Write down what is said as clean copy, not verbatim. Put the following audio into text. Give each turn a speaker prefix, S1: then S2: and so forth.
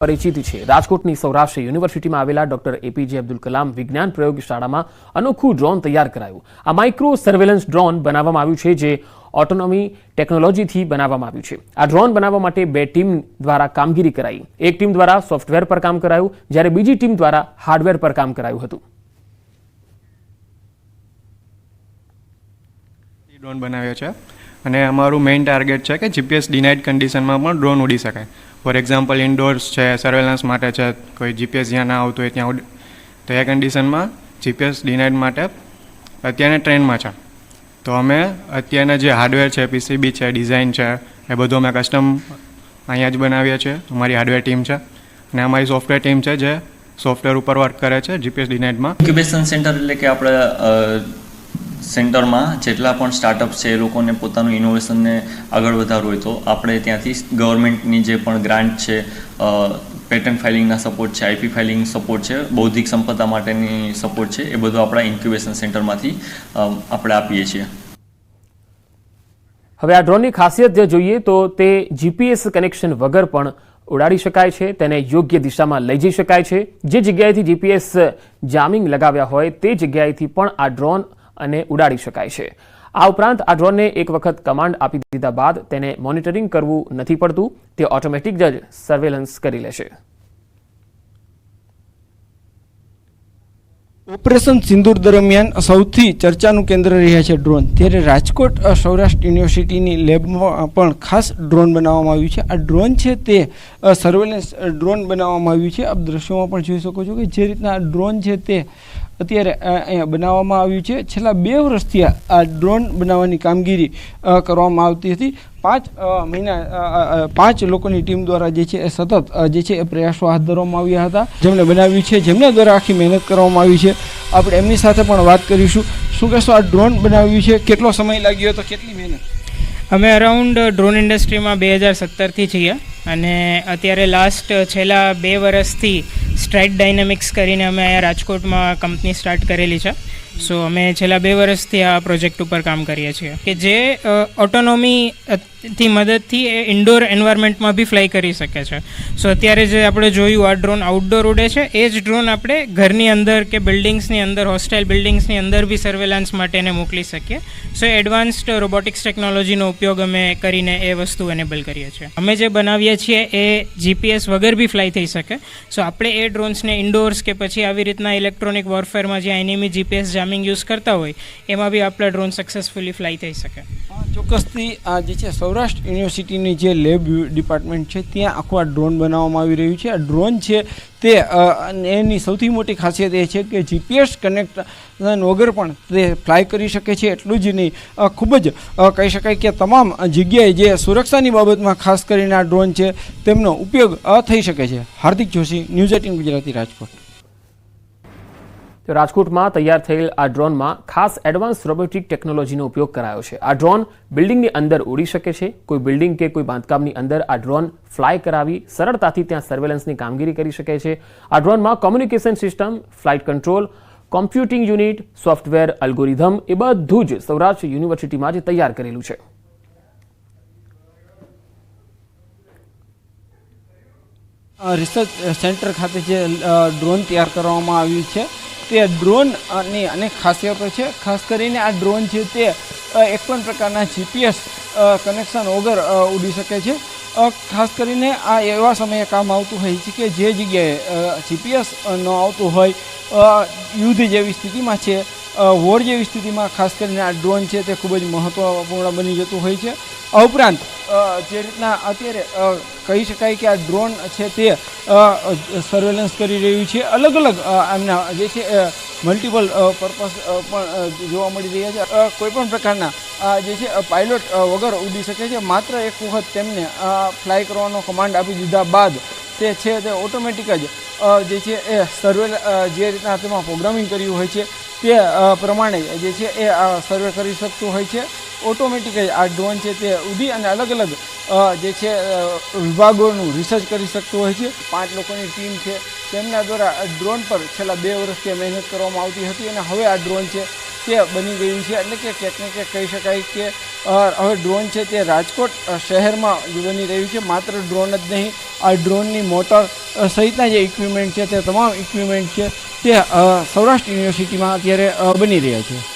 S1: પરિચિત છે। રાજકોટની સૌરાષ્ટ્ર યુનિવર્સિટીમાં આવેલા ડોક્ટર એપીજે અબ્દુલ કલામ વિજ્ઞાન પ્રયોગશાળામાં અનોખું ડ્રોન તૈયાર કરાયું। આ માઇક્રો સર્વેલન્સ ડ્રોન બનાવવામાં આવ્યું છે જે ઓટોનોમી ટેકનોલોજીથી બનાવવામાં આવ્યું છે। આ ડ્રોન બનાવવા માટે બે ટીમ દ્વારા કામગીરી કરાઈ। એક ટીમ દ્વારા સોફ્ટવેર પર કામ કરાયું જ્યારે બીજી ટીમ દ્વારા હાર્ડવેર પર કામ કરાયું હતું।
S2: ડ્રોન બનાવ્યો છે અને અમારું મેઇન ટાર્ગેટ છે કે જીપીએસ ડિનાઇડ કન્ડિશનમાં પણ ડ્રોન ઉડી શકાય। ફોર એક્ઝામ્પલ ઇન્ડોર્સ છે, સર્વેલન્સ માટે છે, કોઈ જીપીએસ જ્યાં ના આવતું હોય ત્યાં તો એ કન્ડિશનમાં જીપીએસ ડિનાઇડ માટે અત્યારે ટ્રેન્ડમાં છે। તો અમે અત્યારના જે હાર્ડવેર છે, પીસીબી છે, ડિઝાઇન છે, એ બધું અમે કસ્ટમ અહીંયા જ બનાવીએ છીએ। અમારી હાર્ડવેર ટીમ છે અને અમારી સોફ્ટવેર ટીમ છે જે સોફ્ટવેર ઉપર વર્ક કરે છે જીપીએસ ડિનાઇડમાં।
S3: ઇન્ક્યુબેશન સેન્ટર એટલે કે આપણે સેન્ટરમાં જેટલા પણ સ્ટાર્ટઅપ છે એ લોકોને પોતાનું ઇનોવેશનને આગળ વધારવું હોય તો આપણે ત્યાંથી ગવર્મેન્ટની જે પણ ગ્રાન્ટ છે, પેટન્ટ ફાઇલિંગના સપોર્ટ છે, આઈપી ફાઇલિંગ સપોર્ટ છે, બૌદ્ધિક સંપદા માટેની સપોર્ટ છે, એ બધું આપણા ઇન્ક્યુબેશન સેન્ટરમાંથી આપણે આપીએ છીએ।
S1: હવે આ ડ્રોનની ખાસિયત જે જોઈએ તો તે જીપીએસ કનેક્શન વગર પણ ઉડાડી શકાય છે। તેને યોગ્ય દિશામાં લઈ જઈ શકાય છે। જે જગ્યાએથી જીપીએસ જામિંગ લગાવ્યા હોય તે જગ્યાએથી પણ આ ડ્રોન અને ઉડાડી શકાય છે। આ ઉપરાંત આ ડ્રોનને એક વખત કમાન્ડ આપી દીધા બાદ તેને મોનિટરિંગ કરવું નથી પડતું, તે ઓટોમેટિક જ સર્વેલન્સ કરી લેશે।
S4: ઓપરેશન સિંદૂર દરમિયાન સૌથી ચર્ચાનું કેન્દ્ર રહ્યા છે ડ્રોન। ત્યારે રાજકોટ સૌરાષ્ટ્ર યુનિવર્સિટીની લેબમાં પણ ખાસ ડ્રોન બનાવવામાં આવ્યું છે। આ ડ્રોન છે તે સર્વેલન્સ ડ્રોન બનાવવામાં આવ્યું છે। આપ દ્રશ્યોમાં પણ જોઈ શકો છો કે જે રીતના આ ડ્રોન છે તે અત્યારે અહીંયા બનાવવામાં આવ્યું છે। છેલ્લા 2 વર્ષથી આ ડ્રોન બનાવવાની કામગીરી કરવામાં આવતી હતી। 5 લોકોની ટીમ દ્વારા જે છે એ સતત જે છે એ પ્રયાસો હાથ ધરવામાં આવ્યા હતા, જેમણે બનાવ્યું છે, જેમના દ્વારા આખી મહેનત કરવામાં આવી છે। આપણે એમની સાથે પણ વાત કરીશું। શું કહેશો, આ ડ્રોન બનાવ્યું છે, કેટલો સમય લાગ્યો હતો, કેટલી મહેનત?
S5: અમે અરાઉન્ડ ડ્રોન ઇન્ડસ્ટ્રીમાં 2017થી છીએ અને અત્યારે છેલ્લા 2 વર્ષથી સ્ટ્રાઇડ ડાયનેમિક્સ કરીને અમે અહીંયા રાજકોટમાં કંપની સ્ટાર્ટ કરેલી છે। સો અમે છેલ્લા 2 વર્ષથી આ પ્રોજેક્ટ ઉપર કામ કરીએ છીએ કે જે ઓટોનોમીથી મદદથી એ ઇન્ડોર એન્વાયરમેન્ટમાં બી ફ્લાય કરી શકે છે। સો અત્યારે જે આપણે જોયું આ ડ્રોન આઉટડોર ઉડે છે, એ જ ડ્રોન આપણે ઘરની અંદર કે બિલ્ડિંગ્સની અંદર, હોસ્ટાઇલ બિલ્ડિંગ્સની અંદર બી સર્વેલન્સ માટે એને મોકલી શકીએ। સો એડવાન્સ્ડ રોબોટિક્સ ટેકનોલોજીનો ઉપયોગ અમે કરીને એ વસ્તુ એનેબલ કરીએ છીએ। અમે જે બનાવીએ છીએ એ જીપીએસ વગર બી ફ્લાય થઈ શકે। સો આપણે એ ડ્રોન્સને ઇન્ડોર્સ કે પછી આવી રીતના ઇલેક્ટ્રોનિક વોરફેરમાં જ્યાં એનિમી જીપીએસ જામિંગ યુઝ કરતા હોય એમાં બી આપણા ડ્રોન સક્સેસફુલી ફ્લાય થઈ શકે।
S4: ચોક્કસથી આ જે છે સૌરાષ્ટ્ર યુનિવર્સિટીની જે લેબ ડિપાર્ટમેન્ટ છે ત્યાં આખું આ ડ્રોન બનાવવામાં આવી રહ્યું છે। આ ડ્રોન છે તે એની સૌથી મોટી ખાસિયત એ છે કે જીપીએસ કનેક્શન વગર પણ તે ફ્લાય કરી શકે છે। એટલું જ નહીં, ખૂબ જ કહી શકાય કે તમામ જગ્યાએ જે સુરક્ષાની બાબતમાં ખાસ કરીને આ ડ્રોન છે તેમનો ઉપયોગ થઈ શકે છે। હાર્દિક જોશી, ન્યૂઝ 18 ગુજરાતી, રાજકોટ।
S1: રાજકોટમાં તૈયાર થયેલ આ ડ્રોનમાં ખાસ એડવાન્સ રોબોટિક ટેકનોલોજીનો ઉપયોગ કરાયો છે। આ ડ્રોન બિલ્ડિંગની અંદર ઉડી શકે છે। કોઈ બિલ્ડિંગ કે કોઈ બાંધકામની અંદર આ ડ્રોન ફ્લાય કરાવી સરળતાથી ત્યાં સર્વેલન્સની કામગીરી કરી શકે છે। આ ડ્રોનમાં communication system, flight control, computing unit, software, algorithm એ બધું જ સૌરાષ્ટ્ર યુનિવર્સિટીમાં જ તૈયાર કરેલું છે।
S4: રિસર્ચ સેન્ટર ખાતે જે ડ્રોન તૈયાર કરવામાં આવ્યું છે તે ડ્રોનની અનેક ખાસિયતો છે। ખાસ કરીને આ ડ્રોન છે તે એક પણ પ્રકારના જીપીએસ કનેક્શન વગર ઉડી શકે છે। ખાસ કરીને આ એવા સમયે કામ આવતું હોય છે કે જે જગ્યાએ જીપીએસ ન આવતું હોય, યુદ્ધ જેવી સ્થિતિમાં છે, વોર જેવી સ્થિતિમાં ખાસ કરીને આ ડ્રોન છે તે ખૂબ જ મહત્વપૂર્ણ બની જતું હોય છે। આ ઉપરાંત જે રીતના અત્યારે કહી શકાય કે આ ડ્રોન છે તે સર્વેલન્સ કરી રહ્યું છે। અલગ અલગ એમના જે છે મલ્ટિપલ પર્પઝ પણ જોવા મળી રહ્યા છે। કોઈ પણ પ્રકારના જે છે પાયલોટ વગર ઉડી શકે છે। માત્ર એક વખત તેમને ફ્લાય કરવાનો કમાન્ડ આપી દીધા બાદ તે છે તે ઓટોમેટિક જ જે છે એ જે રીતના તેમાં પ્રોગ્રામિંગ કર્યું હોય છે તે પ્રમાણે જે છે એ સર્વે કરી શકતું હોય છે। ઓટોમેટિક જ આ ડ્રોન છે તે ઉડી અને અલગ અલગ જે છે વિભાગોનું રિસર્ચ કરી શકતું હોય છે। 5 લોકોની ટીમ છે તેમના દ્વારા ડ્રોન પર છેલ્લા 2 વર્ષથી મહેનત કરવામાં આવતી હતી અને હવે આ ડ્રોન છે તે બની ગયું છે। એટલે કે ક્યાંક ને ક્યાંક કહી શકાય કે હવે ડ્રોન છે તે રાજકોટ શહેરમાં બની રહ્યું છે। માત્ર ડ્રોન જ નહીં, આ ડ્રોનની મોટર સહિતના જે ઇક્વિપમેન્ટ છે તે તમામ ઇક્વિપમેન્ટ છે તે સૌરાષ્ટ્ર યુનિવર્સિટીમાં અત્યારે બની રહ્યા છે.